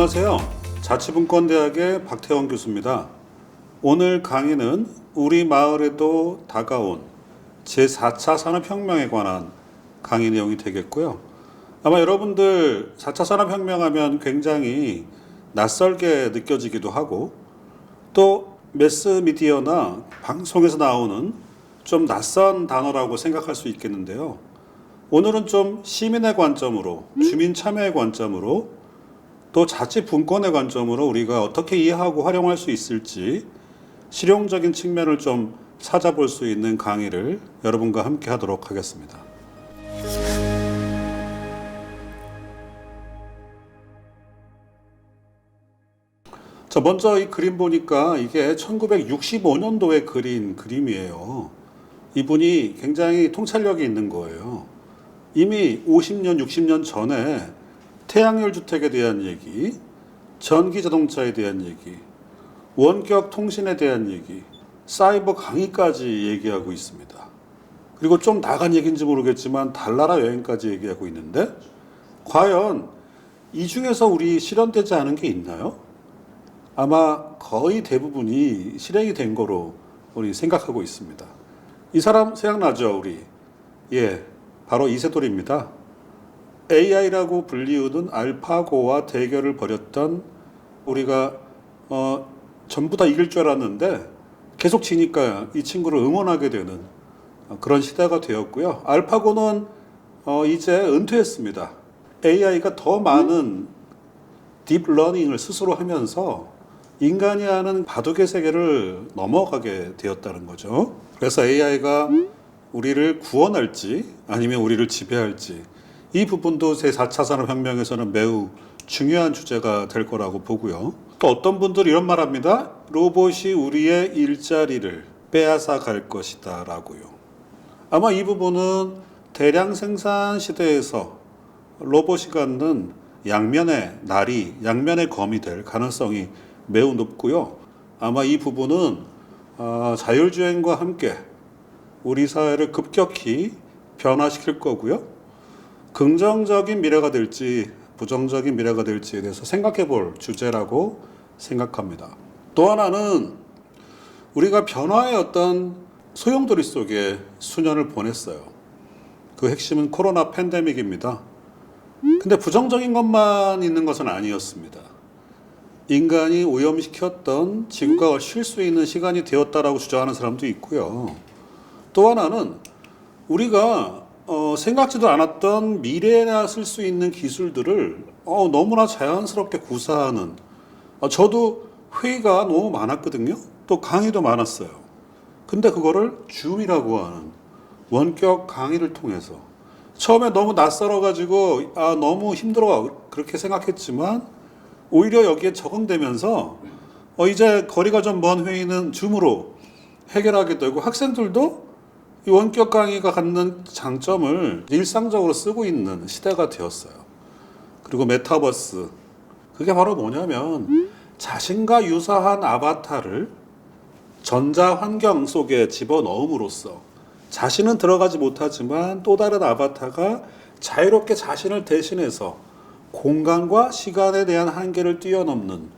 안녕하세요. 자치분권대학의 박태원 교수입니다. 오늘 강의는 우리 마을에도 다가온 제4차 산업혁명에 관한 강의 내용이 되겠고요. 아마 여러분들 4차 산업혁명 하면 굉장히 낯설게 느껴지기도 하고 또 매스미디어나 방송에서 나오는 좀 낯선 단어라고 생각할 수 있겠는데요. 오늘은 좀 시민의 관점으로, 주민 참여의 관점으로, 또 자치분권의 관점으로 우리가 어떻게 이해하고 활용할 수 있을지 실용적인 측면을 좀 찾아볼 수 있는 강의를 여러분과 함께 하도록 하겠습니다. 자, 먼저 이 그림 보니까 이게 1965년도에 그린 그림이에요. 이분이 굉장히 통찰력이 있는 거예요. 이미 50년, 60년 전에 태양열 주택에 대한 얘기, 전기 자동차에 대한 얘기, 원격 통신에 대한 얘기, 사이버 강의까지 얘기하고 있습니다. 그리고 좀 나간 얘기인지 모르겠지만 달나라 여행까지 얘기하고 있는데 과연 이 중에서 우리 실현되지 않은 게 있나요? 아마 거의 대부분이 실행이 된 거로 우리 생각하고 있습니다. 이 사람 생각나죠, 우리? 예, 바로 이세돌입니다. AI라고 불리우는 알파고와 대결을 벌였던 우리가 전부 다 이길 줄 알았는데 계속 지니까 이 친구를 응원하게 되는 그런 시대가 되었고요. 알파고는 이제 은퇴했습니다. AI가 더 많은 딥러닝을 스스로 하면서 인간이 하는 바둑의 세계를 넘어가게 되었다는 거죠. 그래서 AI가 우리를 구원할지 아니면 우리를 지배할지 이 부분도 제4차 산업혁명에서는 매우 중요한 주제가 될 거라고 보고요. 또 어떤 분들이 이런 말 합니다. 로봇이 우리의 일자리를 빼앗아 갈 것이다 라고요. 아마 이 부분은 대량 생산 시대에서 로봇이 갖는 양면의 날이, 양면의 검이 될 가능성이 매우 높고요. 아마 이 부분은 자율주행과 함께 우리 사회를 급격히 변화시킬 거고요. 긍정적인 미래가 될지 부정적인 미래가 될지에 대해서 생각해 볼 주제라고 생각합니다. 또 하나는 우리가 변화의 어떤 소용돌이 속에 수년을 보냈어요. 그 핵심은 코로나 팬데믹입니다. 근데 부정적인 것만 있는 것은 아니었습니다. 인간이 오염시켰던 지구가 쉴 수 있는 시간이 되었다라고 주장하는 사람도 있고요. 또 하나는 우리가 생각지도 않았던 미래에 쓸 수 있는 기술들을 너무나 자연스럽게 구사하는 저도 회의가 너무 많았거든요. 또 강의도 많았어요. 근데 그거를 줌이라고 하는 원격 강의를 통해서 처음에 너무 낯설어가지고 너무 힘들어 그렇게 생각했지만 오히려 여기에 적응되면서 이제 거리가 좀 먼 회의는 줌으로 해결하게 되고 학생들도 이 원격 강의가 갖는 장점을 일상적으로 쓰고 있는 시대가 되었어요. 그리고 메타버스. 그게 바로 뭐냐면 자신과 유사한 아바타를 전자환경 속에 집어넣음으로써 자신은 들어가지 못하지만 또 다른 아바타가 자유롭게 자신을 대신해서 공간과 시간에 대한 한계를 뛰어넘는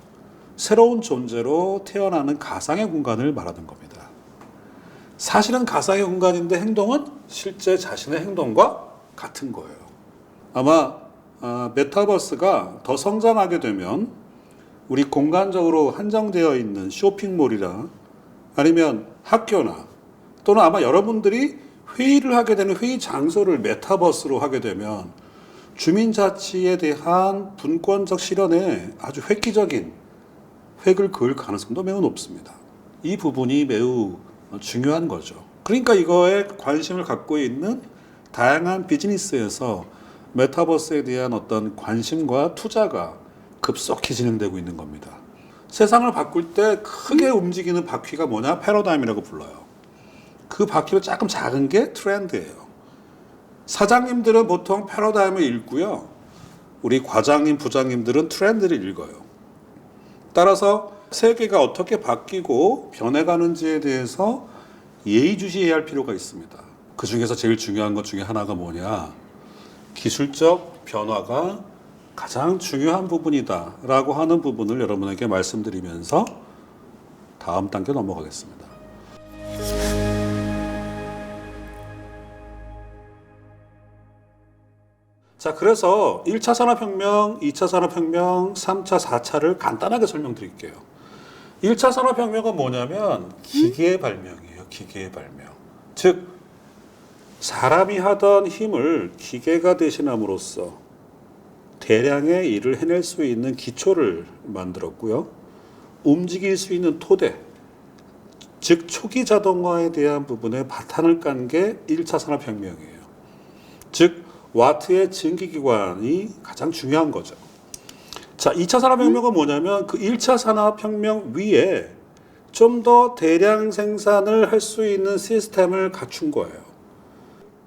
새로운 존재로 태어나는 가상의 공간을 말하는 겁니다. 사실은 가상의 공간인데 행동은 실제 자신의 행동과 같은 거예요. 아마 메타버스가 더 성장하게 되면 우리 공간적으로 한정되어 있는 쇼핑몰이나 아니면 학교나 또는 아마 여러분들이 회의를 하게 되는 회의 장소를 메타버스로 하게 되면 주민자치에 대한 분권적 실현에 아주 획기적인 획을 그을 가능성도 매우 높습니다. 이 부분이 매우 중요한 거죠. 그러니까 이거에 관심을 갖고 있는 다양한 비즈니스에서 메타버스에 대한 어떤 관심과 투자가 급속히 진행되고 있는 겁니다. 세상을 바꿀 때 크게 움직이는 바퀴가 뭐냐? 패러다임이라고 불러요. 그 바퀴가 조금 작은 게 트렌드예요. 사장님들은 보통 패러다임을 읽고요. 우리 과장님, 부장님들은 트렌드를 읽어요. 따라서 세계가 어떻게 바뀌고 변해가는지에 대해서 예의주시해야 할 필요가 있습니다. 그 중에서 제일 중요한 것 중에 하나가 뭐냐? 기술적 변화가 가장 중요한 부분이다라고 하는 부분을 여러분에게 말씀드리면서 다음 단계 넘어가겠습니다. 자, 그래서 1차 산업혁명, 2차 산업혁명, 3차, 4차를 간단하게 설명드릴게요. 1차 산업혁명은 뭐냐면 기계의 발명이에요. 기계의 발명. 즉 사람이 하던 힘을 기계가 대신함으로써 대량의 일을 해낼 수 있는 기초를 만들었고요. 움직일 수 있는 토대, 즉 초기 자동화에 대한 부분에 바탕을 깐 게 1차 산업혁명이에요. 즉 와트의 증기기관이 가장 중요한 거죠. 자, 2차 산업혁명은 뭐냐면 그 1차 산업혁명 위에 좀 더 대량 생산을 할 수 있는 시스템을 갖춘 거예요.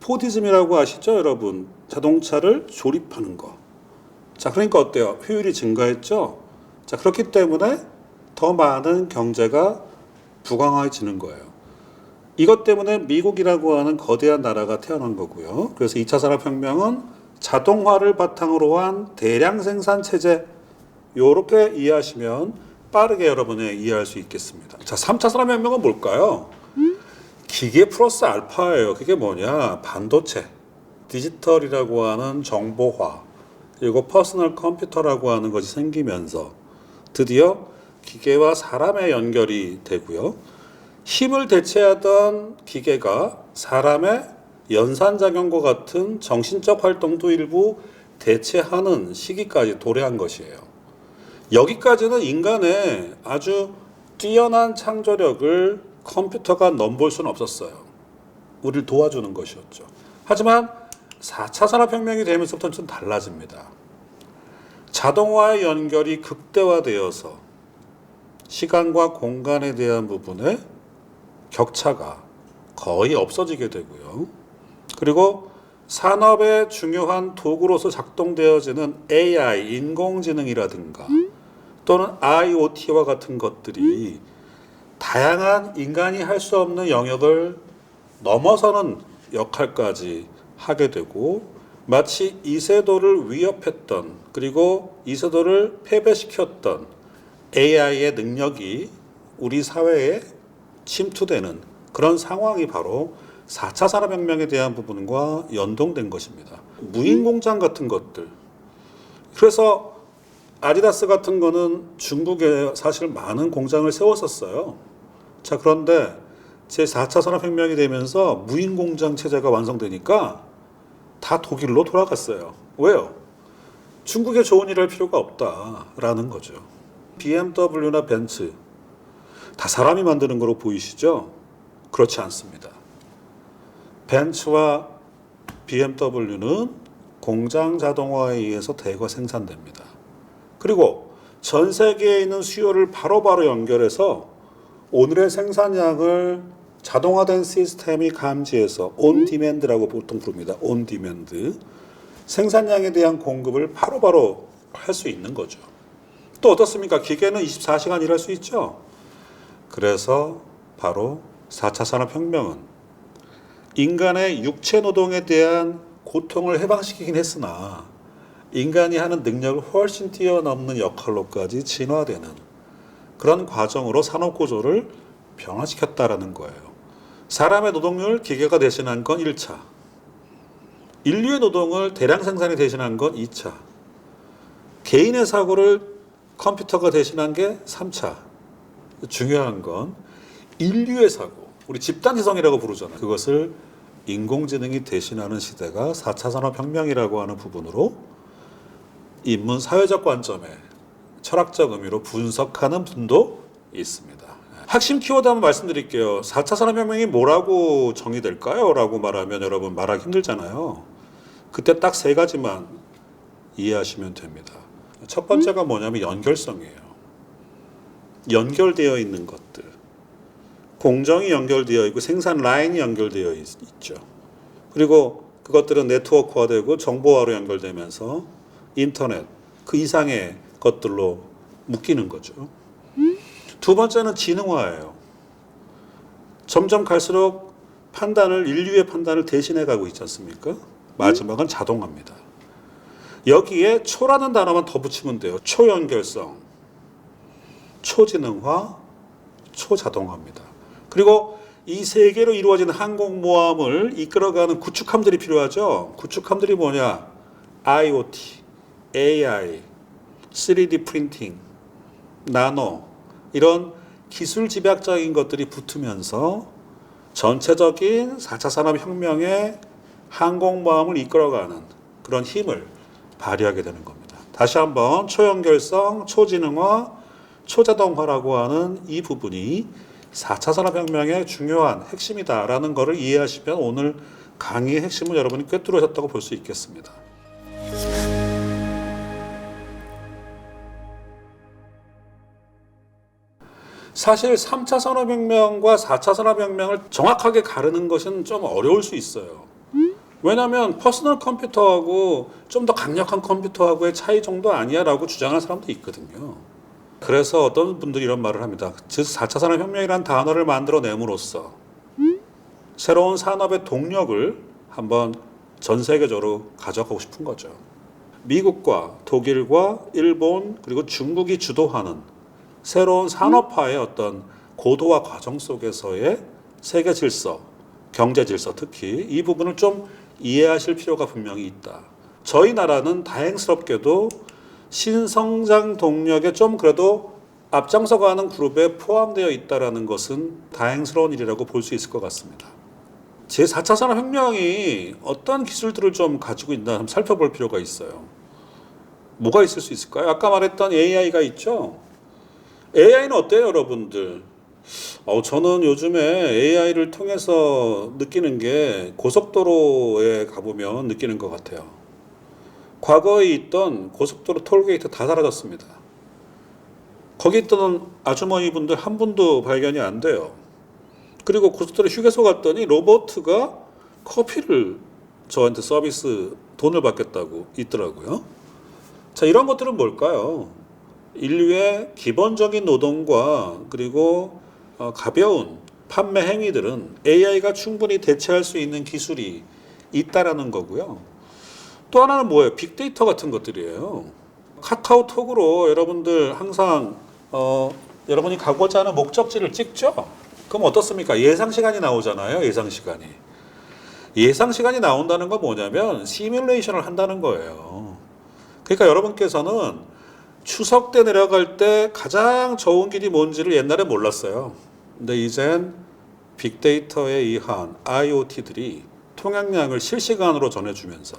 포디즘이라고 아시죠, 여러분? 자동차를 조립하는 거. 자, 그러니까 어때요? 효율이 증가했죠? 자, 그렇기 때문에 더 많은 경제가 부강해지는 거예요. 이것 때문에 미국이라고 하는 거대한 나라가 태어난 거고요. 그래서 2차 산업혁명은 자동화를 바탕으로 한 대량 생산 체제, 요렇게 이해하시면 빠르게 여러분이 이해할 수 있겠습니다. 자, 3차 산업혁명은 뭘까요? 기계 플러스 알파예요. 그게 뭐냐? 반도체, 디지털이라고 하는 정보화, 그리고 퍼스널 컴퓨터라고 하는 것이 생기면서 드디어 기계와 사람의 연결이 되고요. 힘을 대체하던 기계가 사람의 연산작용과 같은 정신적 활동도 일부 대체하는 시기까지 도래한 것이에요. 여기까지는 인간의 아주 뛰어난 창조력을 컴퓨터가 넘볼 수는 없었어요. 우리를 도와주는 것이었죠. 하지만 4차 산업혁명이 되면서부터는 좀 달라집니다. 자동화의 연결이 극대화되어서 시간과 공간에 대한 부분에 격차가 거의 없어지게 되고요. 그리고 산업의 중요한 도구로서 작동되어지는 AI, 인공지능이라든가 또는 IoT와 같은 것들이 다양한 인간이 할 수 없는 영역을 넘어서는 역할까지 하게 되고 마치 이세돌을 위협했던 그리고 이세돌을 패배시켰던 AI의 능력이 우리 사회에 침투되는 그런 상황이 바로 4차 산업혁명에 대한 부분과 연동된 것입니다. 무인공장 같은 것들. 그래서 아디다스 같은 거는 중국에 사실 많은 공장을 세웠었어요. 자, 그런데 제4차 산업혁명이 되면서 무인공장 체제가 완성되니까 다 독일로 돌아갔어요. 왜요? 중국에 좋은 일을 할 필요가 없다라는 거죠. BMW나 벤츠 다 사람이 만드는 거로 보이시죠? 그렇지 않습니다. 벤츠와 BMW는 공장 자동화에 의해서 대거 생산됩니다. 그리고 전 세계에 있는 수요를 바로바로 연결해서 오늘의 생산량을 자동화된 시스템이 감지해서 온디맨드라고 보통 부릅니다. 온디맨드. 생산량에 대한 공급을 바로바로 할 수 있는 거죠. 또 어떻습니까? 기계는 24시간 일할 수 있죠. 그래서 바로 4차 산업혁명은 인간의 육체 노동에 대한 고통을 해방시키긴 했으나 인간이 하는 능력을 훨씬 뛰어넘는 역할로까지 진화되는 그런 과정으로 산업구조를 변화시켰다라는 거예요. 사람의 노동을 기계가 대신한 건 1차. 인류의 노동을 대량 생산이 대신한 건 2차. 개인의 사고를 컴퓨터가 대신한 게 3차. 중요한 건 인류의 사고, 우리 집단지성이라고 부르잖아요. 그것을 인공지능이 대신하는 시대가 4차 산업혁명이라고 하는 부분으로 인문 사회적 관점에 철학적 의미로 분석하는 분도 있습니다. 핵심 키워드 한번 말씀드릴게요. 4차 산업혁명이 뭐라고 정의될까요? 라고 말하면 여러분 말하기 힘들잖아요. 그때 딱 세 가지만 이해하시면 됩니다. 첫 번째가 뭐냐면 연결성이에요. 연결되어 있는 것들. 공정이 연결되어 있고 생산 라인이 연결되어 있죠. 그리고 그것들은 네트워크화되고 정보화로 연결되면서 인터넷, 그 이상의 것들로 묶이는 거죠. 두 번째는 지능화예요. 점점 갈수록 인류의 판단을 대신해 가고 있지 않습니까? 마지막은 자동화입니다. 여기에 초라는 단어만 더 붙이면 돼요. 초연결성, 초지능화, 초자동화입니다. 그리고 이 세 개로 이루어진 항공모함을 이끌어가는 구축함들이 필요하죠. 구축함들이 뭐냐? IoT, AI, 3D 프린팅, 나노 이런 기술 집약적인 것들이 붙으면서 전체적인 4차 산업혁명의 항공모함을 이끌어가는 그런 힘을 발휘하게 되는 겁니다. 다시 한번 초연결성, 초지능화, 초자동화라고 하는 이 부분이 4차 산업혁명의 중요한 핵심이다라는 것을 이해하시면 오늘 강의의 핵심을 여러분이 꿰뚫으셨다고 볼 수 있겠습니다. 사실 3차 산업혁명과 4차 산업혁명을 정확하게 가르는 것은 좀 어려울 수 있어요. 왜냐하면 퍼스널 컴퓨터하고 좀 더 강력한 컴퓨터하고의 차이 정도 아니야 라고 주장하는 사람도 있거든요. 그래서 어떤 분들이 이런 말을 합니다. 즉 4차 산업혁명이라는 단어를 만들어냄으로써 새로운 산업의 동력을 한번 전 세계적으로 가져가고 싶은 거죠. 미국과 독일과 일본 그리고 중국이 주도하는 새로운 산업화의 어떤 고도화 과정 속에서의 세계 질서, 경제 질서 특히 이 부분을 좀 이해하실 필요가 분명히 있다. 저희 나라는 다행스럽게도 신성장 동력에 좀 그래도 앞장서가는 그룹에 포함되어 있다는 것은 다행스러운 일이라고 볼 수 있을 것 같습니다. 제4차 산업혁명이 어떤 기술들을 좀 가지고 있나 좀 살펴볼 필요가 있어요. 뭐가 있을 수 있을까요? 아까 말했던 AI가 있죠? AI는 어때요, 여러분들? 저는 요즘에 AI를 통해서 느끼는 게 고속도로에 가보면 느끼는 것 같아요. 과거에 있던 고속도로 톨게이트 다 사라졌습니다. 거기 있던 아주머니 분들 한 분도 발견이 안 돼요. 그리고 고속도로 휴게소 갔더니 로봇가 커피를 저한테 서비스 돈을 받겠다고 있더라고요. 자, 이런 것들은 뭘까요? 인류의 기본적인 노동과 그리고 가벼운 판매 행위들은 AI가 충분히 대체할 수 있는 기술이 있다라는 거고요. 또 하나는 뭐예요? 빅데이터 같은 것들이에요. 카카오톡으로 여러분들 항상 여러분이 가고자 하는 목적지를 찍죠? 그럼 어떻습니까? 예상 시간이 나오잖아요. 예상 시간이. 예상 시간이 나온다는 건 뭐냐면 시뮬레이션을 한다는 거예요. 그러니까 여러분께서는 추석 때 내려갈 때 가장 좋은 길이 뭔지를 옛날에 몰랐어요. 근데 이젠 빅데이터에 의한 IoT들이 통행량을 실시간으로 전해주면서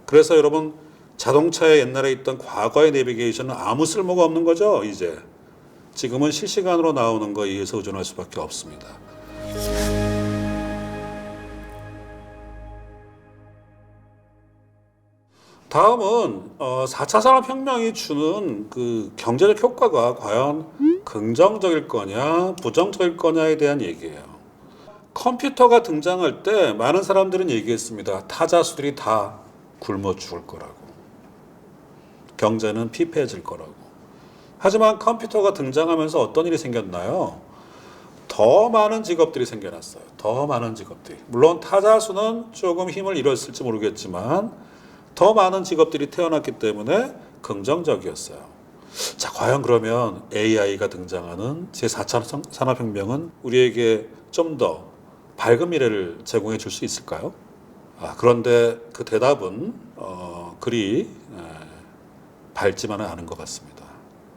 그래서 여러분 자동차에 옛날에 있던 과거의 내비게이션은 아무 쓸모가 없는 거죠. 이제 지금은 실시간으로 나오는 거에 의해서 의존할 수밖에 없습니다. 다음은 4차 산업혁명이 주는 그 경제적 효과가 과연 긍정적일 거냐 부정적일 거냐에 대한 얘기예요. 컴퓨터가 등장할 때 많은 사람들은 얘기했습니다. 타자수들이 다 굶어 죽을 거라고. 경제는 피폐해질 거라고. 하지만 컴퓨터가 등장하면서 어떤 일이 생겼나요? 더 많은 직업들이 생겨났어요. 더 많은 직업들이. 물론 타자수는 조금 힘을 잃었을지 모르겠지만 더 많은 직업들이 태어났기 때문에 긍정적이었어요. 자, 과연 그러면 AI가 등장하는 제4차 산업혁명은 우리에게 좀 더 밝은 미래를 제공해 줄 수 있을까요? 그런데 그 대답은 그리 밝지만은 않은 것 같습니다.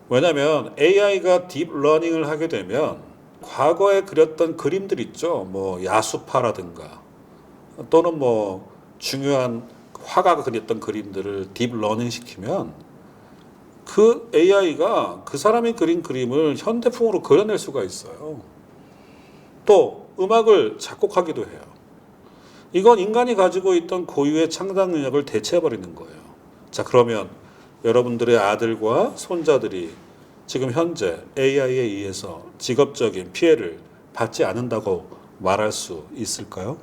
왜냐하면 AI가 딥러닝을 하게 되면 과거에 그렸던 그림들 있죠. 뭐 야수파라든가 또는 뭐 중요한 화가가 그렸던 그림들을 딥러닝 시키면 그 AI가 그 사람이 그린 그림을 현대풍으로 그려낼 수가 있어요. 또 음악을 작곡하기도 해요. 이건 인간이 가지고 있던 고유의 창작 능력을 대체해버리는 거예요. 자, 그러면 여러분들의 아들과 손자들이 지금 현재 AI에 의해서 직업적인 피해를 받지 않는다고 말할 수 있을까요?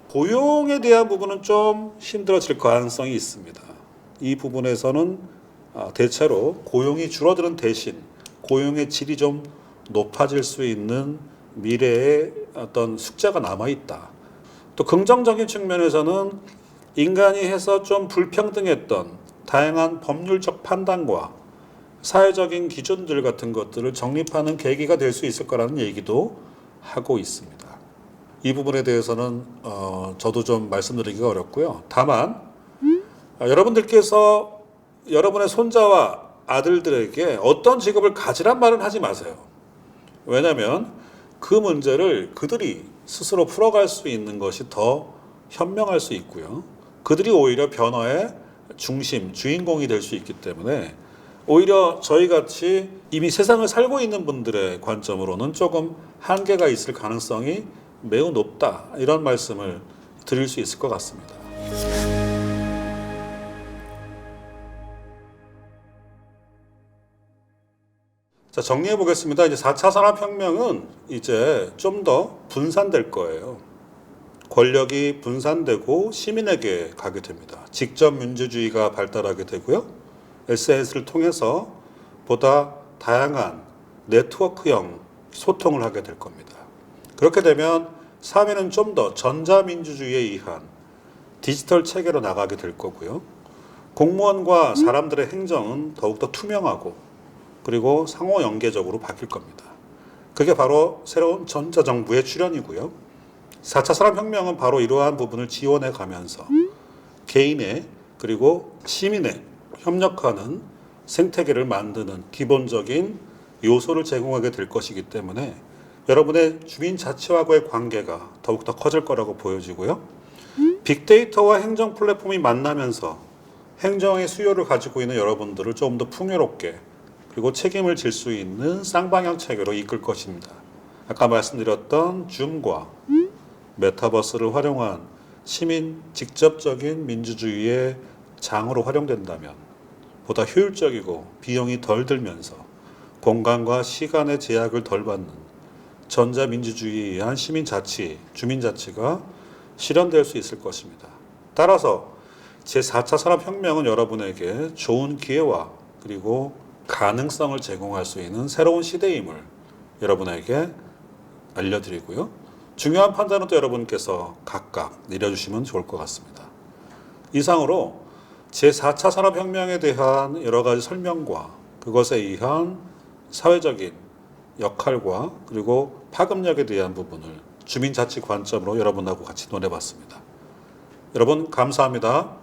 고용에 대한 부분은 좀 힘들어질 가능성이 있습니다. 이 부분에서는 대체로 고용이 줄어드는 대신 고용의 질이 좀 높아질 수 있는 미래의 어떤 숙제가 남아있다. 또 긍정적인 측면에서는 인간이 해서 좀 불평등했던 다양한 법률적 판단과 사회적인 기준들 같은 것들을 정립하는 계기가 될 수 있을 거라는 얘기도 하고 있습니다. 이 부분에 대해서는 저도 좀 말씀드리기가 어렵고요. 다만 여러분들께서 여러분의 손자와 아들들에게 어떤 직업을 가지란 말은 하지 마세요. 왜냐하면 그 문제를 그들이 스스로 풀어갈 수 있는 것이 더 현명할 수 있고요. 그들이 오히려 변화의 중심, 주인공이 될 수 있기 때문에 오히려 저희같이 이미 세상을 살고 있는 분들의 관점으로는 조금 한계가 있을 가능성이 매우 높다, 이런 말씀을 드릴 수 있을 것 같습니다. 자, 정리해 보겠습니다. 이제 4차 산업혁명은 이제 좀 더 분산될 거예요. 권력이 분산되고 시민에게 가게 됩니다. 직접 민주주의가 발달하게 되고요. SNS를 통해서 보다 다양한 네트워크형 소통을 하게 될 겁니다. 그렇게 되면 사회는 좀 더 전자민주주의에 의한 디지털 체계로 나가게 될 거고요. 공무원과 사람들의 행정은 더욱더 투명하고 그리고 상호 연계적으로 바뀔 겁니다. 그게 바로 새로운 전자정부의 출현이고요. 4차 산업혁명은 바로 이러한 부분을 지원해 가면서 개인의 그리고 시민의 협력하는 생태계를 만드는 기본적인 요소를 제공하게 될 것이기 때문에 여러분의 주민자치와의 관계가 더욱더 커질 거라고 보여지고요. 빅데이터와 행정 플랫폼이 만나면서 행정의 수요를 가지고 있는 여러분들을 조금 더 풍요롭게 그리고 책임을 질 수 있는 쌍방향 체계로 이끌 것입니다. 아까 말씀드렸던 줌과 메타버스를 활용한 시민 직접적인 민주주의의 장으로 활용된다면 보다 효율적이고 비용이 덜 들면서 공간과 시간의 제약을 덜 받는 전자민주주의에 의한 시민자치, 주민자치가 실현될 수 있을 것입니다. 따라서 제4차 산업혁명은 여러분에게 좋은 기회와 그리고 가능성을 제공할 수 있는 새로운 시대임을 여러분에게 알려드리고요. 중요한 판단은 또 여러분께서 각각 내려주시면 좋을 것 같습니다. 이상으로 제4차 산업혁명에 대한 여러 가지 설명과 그것에 의한 사회적인 역할과 그리고 파급력에 대한 부분을 주민자치 관점으로 여러분하고 같이 논해봤습니다. 여러분 감사합니다.